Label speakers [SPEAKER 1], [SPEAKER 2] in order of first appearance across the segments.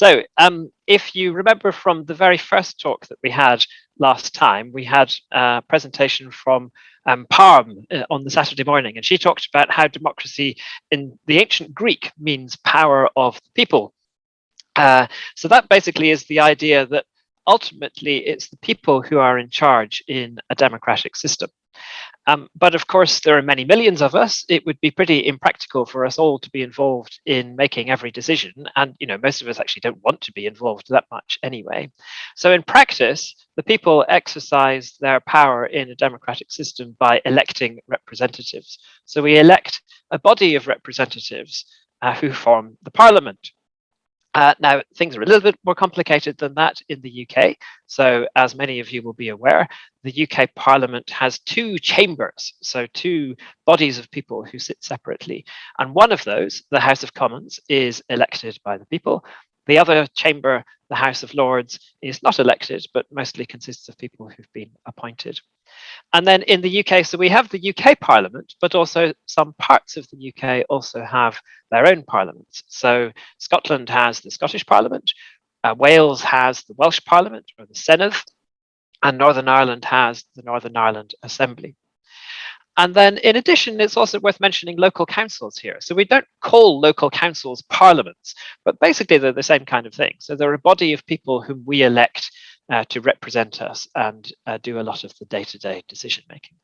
[SPEAKER 1] So if you remember from the very first talk that we had last time, we had a presentation from Parm on the Saturday morning, and she talked about how democracy in the ancient Greek means power of the people. So that basically is the idea that ultimately it's the people who are in charge in a democratic system. But of course, there are many millions of us. It would be pretty impractical for us all to be involved in making every decision. And, most of us actually don't want to be involved that much anyway. So in practice, the people exercise their power in a democratic system by electing representatives. So we elect a body of representatives who form the parliament. Now, things are a little bit more complicated than that in the UK. So, as many of you will be aware, the UK Parliament has two chambers, so two bodies of people who sit separately. And one of those, the House of Commons, is elected by the people. The other chamber, the House of Lords, is not elected, but mostly consists of people who've been appointed. And then in the UK, so we have the UK Parliament, but also some parts of the UK also have their own parliaments. So Scotland has the Scottish Parliament, Wales has the Welsh Parliament, or the Senedd, and Northern Ireland has the Northern Ireland Assembly. And then in addition, it's also worth mentioning local councils here. So we don't call local councils parliaments, but basically they're the same kind of thing. So they're a body of people whom we elect to represent us and do a lot of the day-to-day decision making.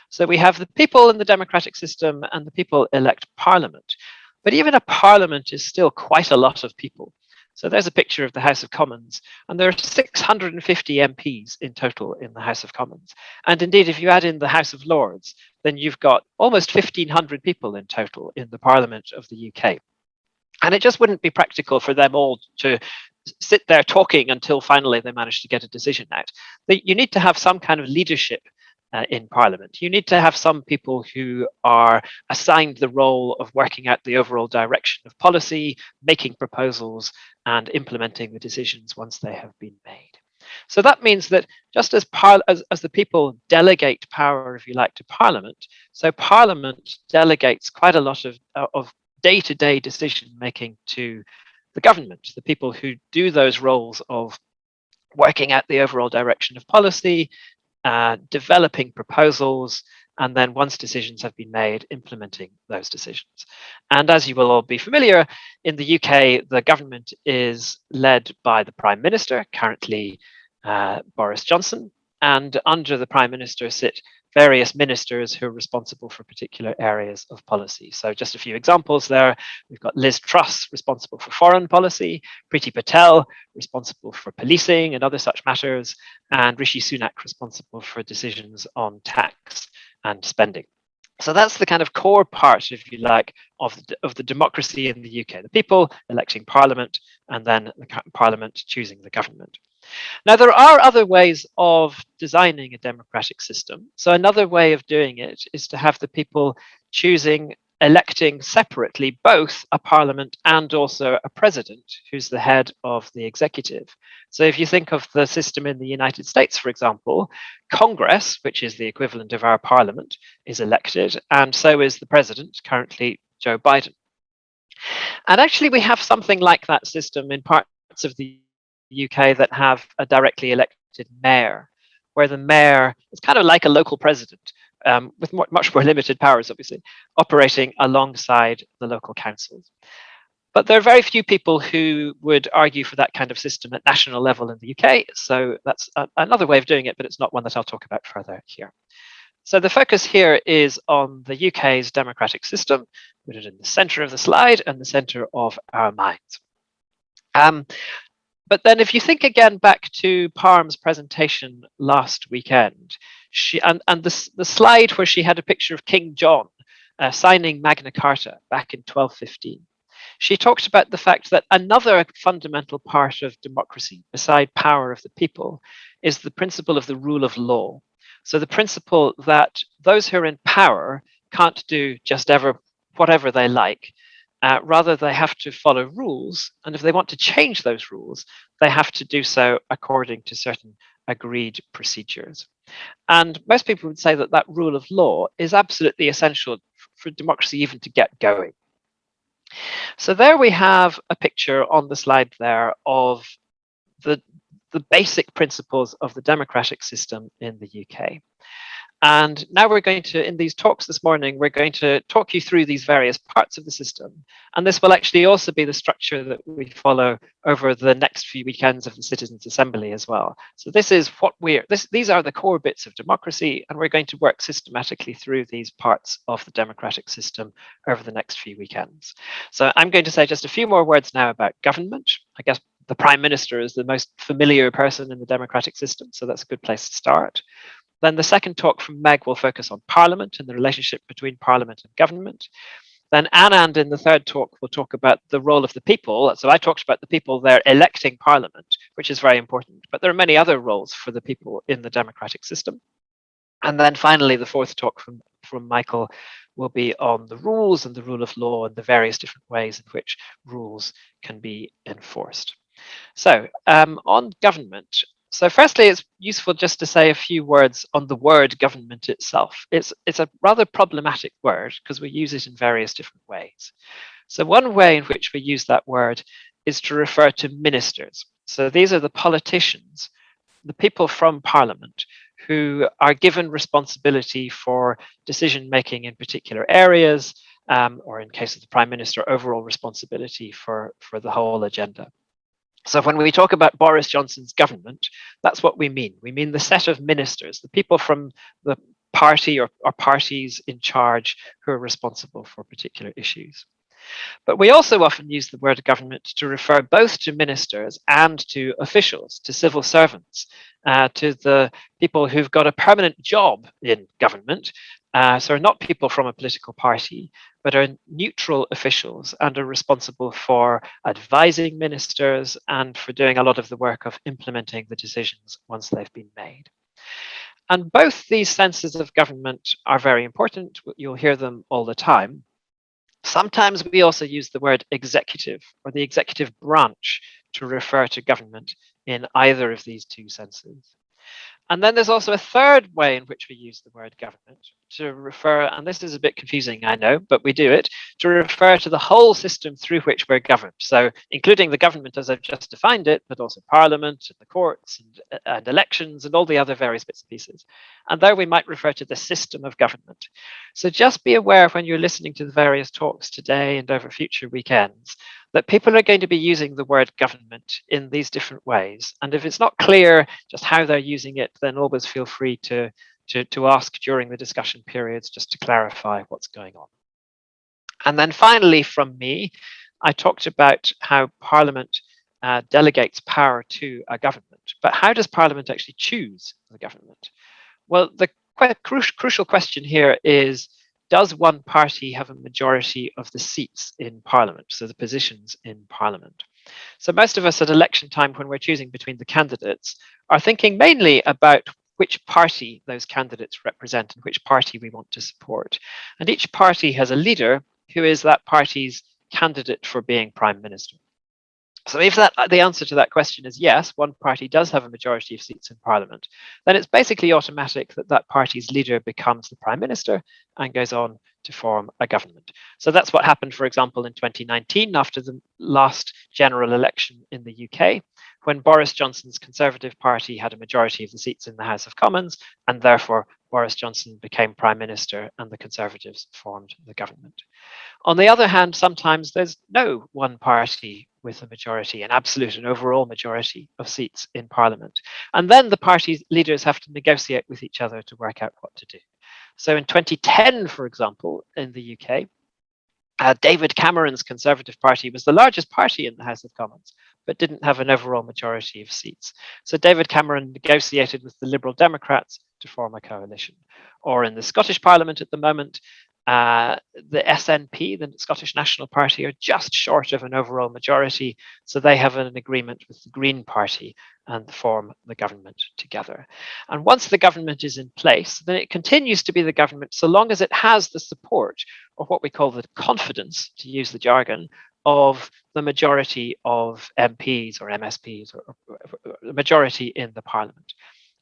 [SPEAKER 1] So we have the people in the democratic system and the people elect parliament. But even a parliament is still quite a lot of people. So there's a picture of the House of Commons, and there are 650 MPs in total in the House of Commons. And indeed, if you add in the House of Lords, then you've got almost 1,500 people in total in the Parliament of the UK. And it just wouldn't be practical for them all to sit there talking until finally they manage to get a decision out. You need to have some kind of leadership in Parliament. You need to have some people who are assigned the role of working out the overall direction of policy, making proposals, and implementing the decisions once they have been made. So that means that just as the people delegate power, if you like, to Parliament, so Parliament delegates quite a lot of day-to-day decision making to the government, the people who do those roles of working out the overall direction of policy, developing proposals, and then once decisions have been made, implementing those decisions. And as you will all be familiar, in the UK, the government is led by the Prime Minister, currently Boris Johnson, and under the Prime Minister sit various ministers who are responsible for particular areas of policy. So just a few examples there. We've got Liz Truss, responsible for foreign policy, Priti Patel, responsible for policing and other such matters, and Rishi Sunak, responsible for decisions on tax and spending. So that's the kind of core part, if you like, of the democracy in the UK, the people electing Parliament and then the Parliament choosing the government. Now, there are other ways of designing a democratic system. So another way of doing it is to have the people electing separately both a parliament and also a president who's the head of the executive. So if you think of the system in the United States, for example, Congress, which is the equivalent of our parliament, is elected, and so is the president, currently Joe Biden. And actually, we have something like that system in parts of the UK that have a directly elected mayor, where the mayor is kind of like a local president, with much more limited powers, obviously, operating alongside the local councils. But there are very few people who would argue for that kind of system at national level in the UK. So that's another way of doing it, but it's not one that I'll talk about further here. So the focus here is on the UK's democratic system, put it in the center of the slide and the center of our minds. But then if you think again back to Parm's presentation last weekend, the slide where she had a picture of King John signing Magna Carta back in 1215, she talked about the fact that another fundamental part of democracy, beside power of the people, is the principle of the rule of law. So the principle that those who are in power can't do just whatever they like. Rather, they have to follow rules, and if they want to change those rules, they have to do so according to certain agreed procedures. And most people would say that that rule of law is absolutely essential for democracy even to get going. So there we have a picture on the slide there of the, the basic principles of the democratic system in the UK. And now we're going to, in these talks this morning, we're going to talk you through these various parts of the system. And this will actually also be the structure that we follow over the next few weekends of the Citizens' Assembly as well. So this is what these are the core bits of democracy, and we're going to work systematically through these parts of the democratic system over the next few weekends. So I'm going to say just a few more words now about government. I guess the Prime Minister is the most familiar person in the democratic system, so that's a good place to start. Then the second talk from Meg will focus on Parliament and the relationship between Parliament and government. Then Anand in the third talk will talk about the role of the people. So I talked about the people there electing Parliament, which is very important, but there are many other roles for the people in the democratic system. And then finally, the fourth talk from Michael will be on the rules and the rule of law and the various different ways in which rules can be enforced. So on government, so firstly, it's useful just to say a few words on the word government itself. It's a rather problematic word because we use it in various different ways. So one way in which we use that word is to refer to ministers. So these are the politicians, the people from Parliament who are given responsibility for decision making in particular areas, or in case of the Prime Minister, overall responsibility for the whole agenda. So when we talk about Boris Johnson's government, that's what we mean. We mean the set of ministers, the people from the party or parties in charge who are responsible for particular issues. But we also often use the word government to refer both to ministers and to officials, to civil servants, to the people who've got a permanent job in government. So are not people from a political party, but are neutral officials and are responsible for advising ministers and for doing a lot of the work of implementing the decisions once they've been made. And both these senses of government are very important. You'll hear them all the time. Sometimes we also use the word executive or the executive branch to refer to government in either of these two senses. And then there's also a third way in which we use the word government to refer, and this is a bit confusing, I know, but we do it, to refer to the whole system through which we're governed. So including the government as I've just defined it, but also Parliament and the courts and elections and all the other various bits and pieces. And there we might refer to the system of government. So just be aware when you're listening to the various talks today and over future weekends that people are going to be using the word government in these different ways. And if it's not clear just how they're using it, then always feel free to ask during the discussion periods just to clarify what's going on. And then finally from me, I talked about how Parliament delegates power to a government. But how does Parliament actually choose the government? Well, the crucial question here is, does one party have a majority of the seats in Parliament, so the positions in Parliament? So most of us at election time, when we're choosing between the candidates, are thinking mainly about which party those candidates represent and which party we want to support. And each party has a leader who is that party's candidate for being Prime Minister. So if the answer to that question is yes, one party does have a majority of seats in Parliament, then it's basically automatic that that party's leader becomes the Prime Minister and goes on to form a government. So that's what happened, for example, in 2019 after the last general election in the UK, when Boris Johnson's Conservative Party had a majority of the seats in the House of Commons, and therefore Boris Johnson became Prime Minister and the Conservatives formed the government. On the other hand, sometimes there's no one party with a majority, an absolute and overall majority of seats in Parliament. And then the party leaders have to negotiate with each other to work out what to do. So in 2010, for example, in the UK, David Cameron's Conservative Party was the largest party in the House of Commons, but didn't have an overall majority of seats. So David Cameron negotiated with the Liberal Democrats to form a coalition. Or in the Scottish Parliament at the moment, the SNP, the Scottish National Party, are just short of an overall majority, so they have an agreement with the Green Party and form the government together. And once the government is in place, then it continues to be the government so long as it has the support, or what we call the confidence, to use the jargon, of the majority of MPs or MSPs, or the majority in the Parliament.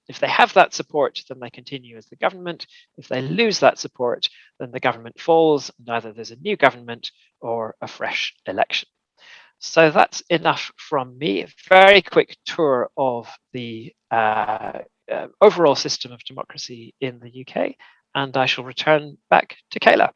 [SPEAKER 1] If they have that support, then they continue as the government. If they lose that support, then the government falls, and either there's a new government or a fresh election. So that's enough from me. A very quick tour of the overall system of democracy in the UK, and I shall return back to Kayla.